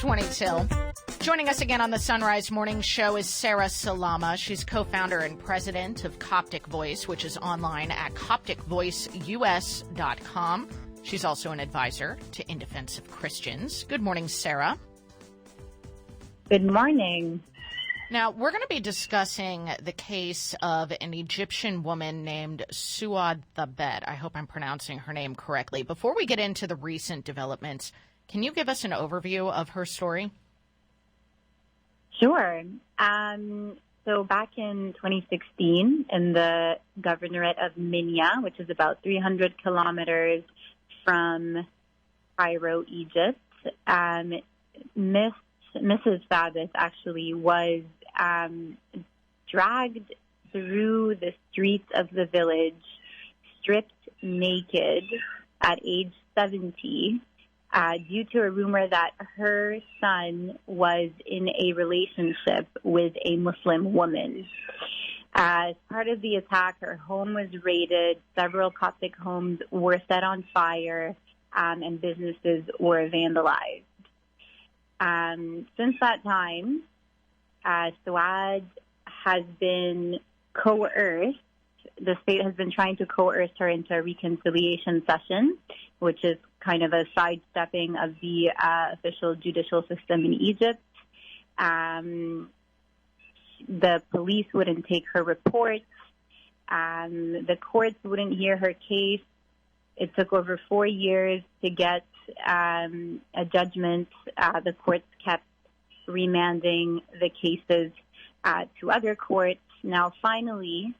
6:22. Joining us again on the Sunrise Morning Show is Sara Salama. She's co-founder and president of Coptic Voice, which is online at copticvoiceus.com. She's also an advisor to In Defense of Christians. Good morning, Sara. Good morning. Now, we're going to be discussing the case of an Egyptian woman named Soad Thabet. I hope I'm pronouncing her name correctly. Before we get into the recent developments, can you give us an overview of her story? Sure. So back in 2016, in the governorate of Minya, which is about 300 kilometers from Cairo, Egypt, Mrs. Thabet actually was dragged through the streets of the village, stripped naked at age 70, due to a rumor that her son was in a relationship with a Muslim woman. As part of the attack, her home was raided, several Coptic homes were set on fire, and businesses were vandalized. Since that time, Soad has been coerced. The state has been trying to coerce her into a reconciliation session, which is kind of a sidestepping of the official judicial system in Egypt. The police wouldn't take her reports. The courts wouldn't hear her case. It took over 4 years to get a judgment. The courts kept remanding the cases to other courts. Now, finally,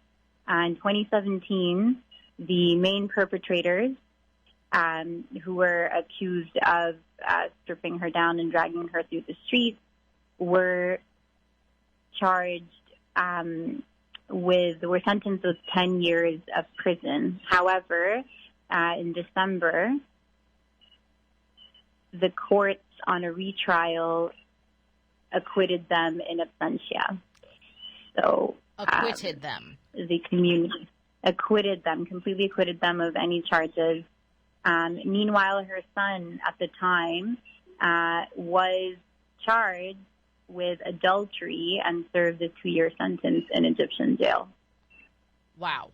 in 2017, the main perpetrators, who were accused of stripping her down and dragging her through the streets, were were sentenced with 10 years of prison. However, in December, the courts on a retrial acquitted them in absentia. So Acquitted them. The community completely acquitted them of any charges. Meanwhile, her son at the time was charged with adultery and served a 2-year sentence in Egyptian jail. Wow.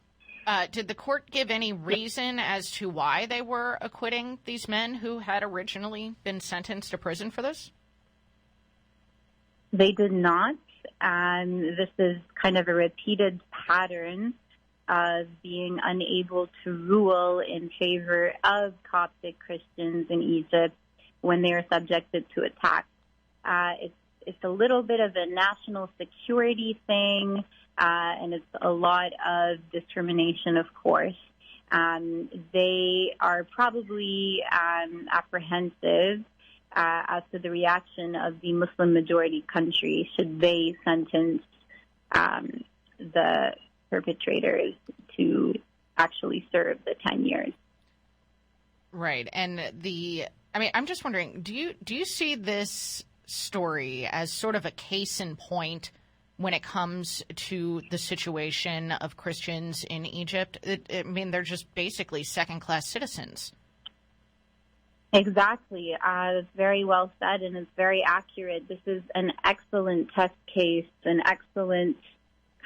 Did the court give any reason as to why they were acquitting these men who had originally been sentenced to prison for this? They did not. This is kind of a repeated pattern of being unable to rule in favor of Coptic Christians in Egypt when they are subjected to attack. It's a little bit of a national security thing, and it's a lot of discrimination, of course. They are probably apprehensive as to the reaction of the Muslim-majority country should they sentence the perpetrators to actually serve the 10 years. Right. And I'm just wondering, do you see this story as sort of a case in point when it comes to the situation of Christians in Egypt? They're just basically second-class citizens. Exactly. It's very well said, and it's very accurate. This is an excellent test case, an excellent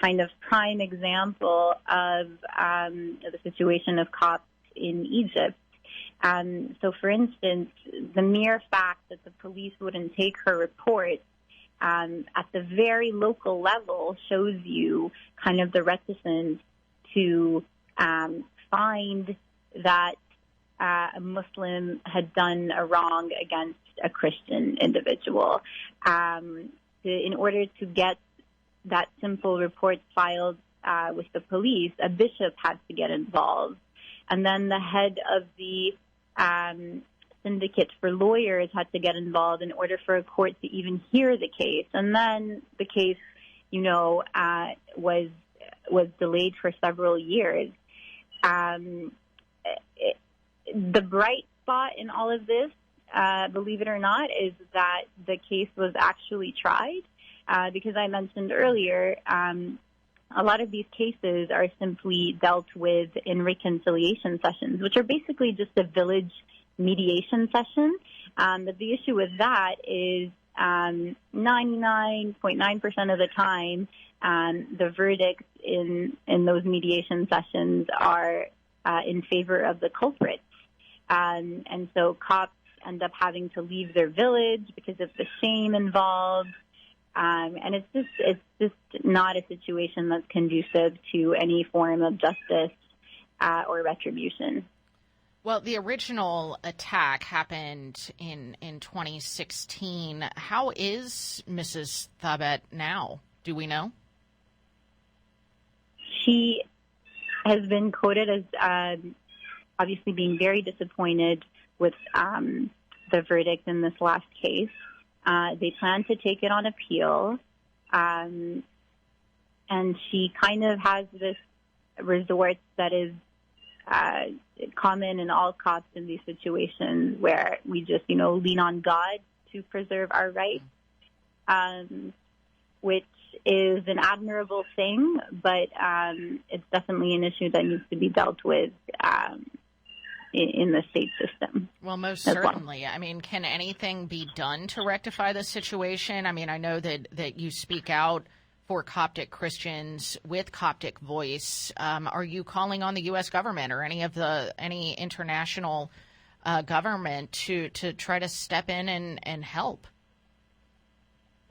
kind of prime example of the situation of Copts in Egypt. So, for instance, the mere fact that the police wouldn't take her report at the very local level shows you kind of the reticence to find that a Muslim had done a wrong against a Christian individual. In order to get that simple report filed with the police, a bishop had to get involved. And then the head of the syndicate for lawyers had to get involved in order for a court to even hear the case. And then the case, was delayed for several years. The bright spot in all of this, believe it or not, is that the case was actually tried. Because I mentioned earlier, a lot of these cases are simply dealt with in reconciliation sessions, which are basically just a village mediation session But the issue with that is 99.9% of the time, the verdicts in those mediation sessions are in favor of the culprits. And so Copts end up having to leave their village because of the shame involved. And it's just not a situation that's conducive to any form of justice or retribution. Well, the original attack happened in 2016. How is Mrs. Thabet now? Do we know? She has been quoted as obviously being very disappointed with the verdict in this last case. They plan to take it on appeal. And she kind of has this resort that is common in all Copts in these situations where we just, lean on God to preserve our rights, which is an admirable thing, but it's definitely an issue that needs to be dealt with in the state system. Well, most certainly. Well. I mean, can anything be done to rectify the situation? I mean, I know that you speak out for Coptic Christians with Coptic Voice. Are you calling on the U.S. government or any international government to try to step in and help?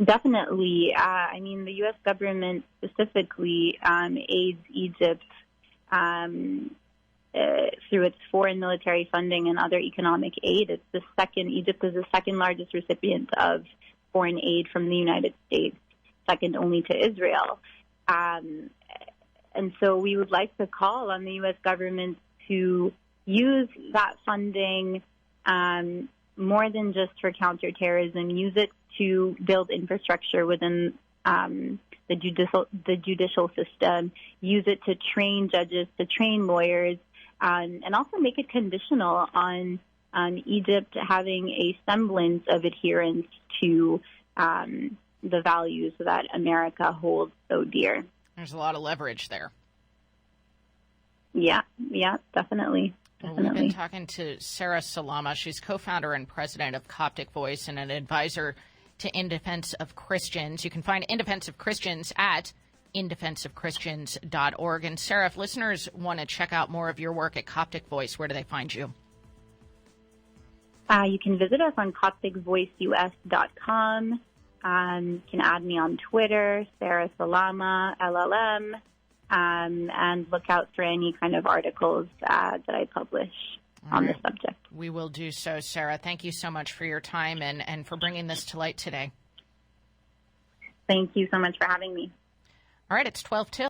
Definitely. I mean, the U.S. government specifically aids Egypt through its foreign military funding and other economic aid. Egypt is the second largest recipient of foreign aid from the United States, second only to Israel. And so we would like to call on the U.S. government to use that funding more than just for counterterrorism, use it to build infrastructure within the judicial system, use it to train judges, to train lawyers, and also make it conditional on Egypt having a semblance of adherence to the values that America holds so dear. There's a lot of leverage there. Yeah, definitely. Well, we've been talking to Sara Salama. She's co-founder and president of Coptic Voice and an advisor to In Defense of Christians. You can find In Defense of Christians at indefenseofchristians.org. And Sara, if listeners want to check out more of your work at Coptic Voice, where do they find you? You can visit us on CopticVoiceUS.com. You can add me on Twitter, Sara Salama, LLM, and look out for any kind of articles that I publish on the subject. We will do so, Sara. Thank you so much for your time and for bringing this to light today. Thank you so much for having me. All right, it's 12 till.